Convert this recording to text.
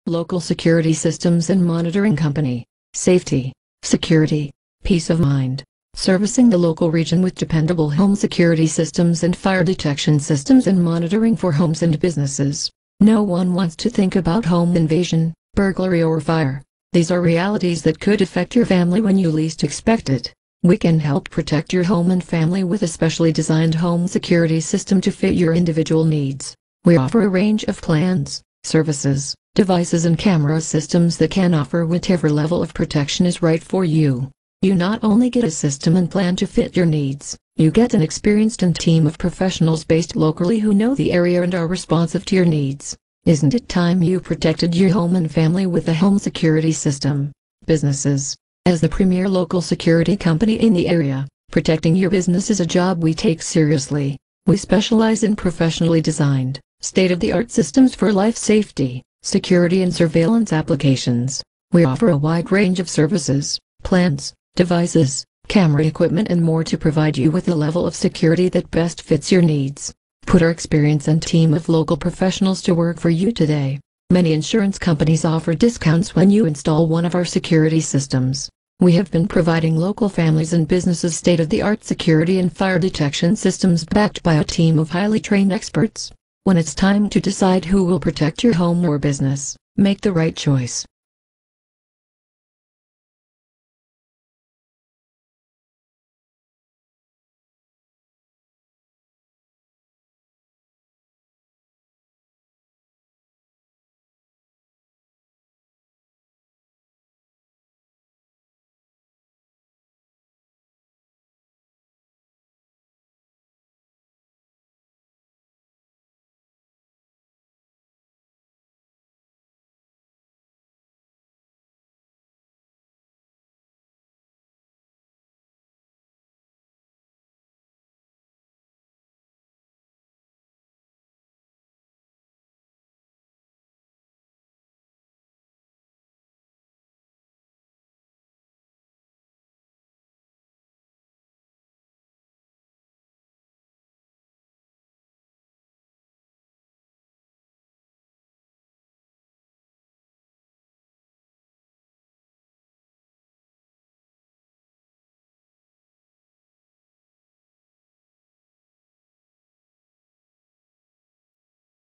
Local Security Systems and Monitoring Company. Safety, security, peace of mind. Servicing the local region with dependable home security systems and fire detection systems and monitoring for homes and businesses. No one wants to think about home invasion, burglary or fire. These are realities that could affect your family when you least expect it. We can help protect your home and family with a specially designed home security system to fit your individual needs. We offer a range of plans, services, devices and camera systems that can offer whatever level of protection is right for you. You not only get a system and plan to fit your needs, you get an experienced team of professionals based locally who know the area and are responsive to your needs. Isn't it time you protected your home and family with a home security system? Businesses. As the premier local security company in the area, protecting your business is a job we take seriously. We specialize in professionally designed, state-of-the-art systems for life safety, security and surveillance applications. We offer a wide range of services, plans, devices, camera equipment and more to provide you with the level of security that best fits your needs. Put our experience and team of local professionals to work for you today. Many insurance companies offer discounts when you install one of our security systems. We have been providing local families and businesses state-of-the-art security and fire detection systems backed by a team of highly trained experts. When it's time to decide who will protect your home or business, make the right choice.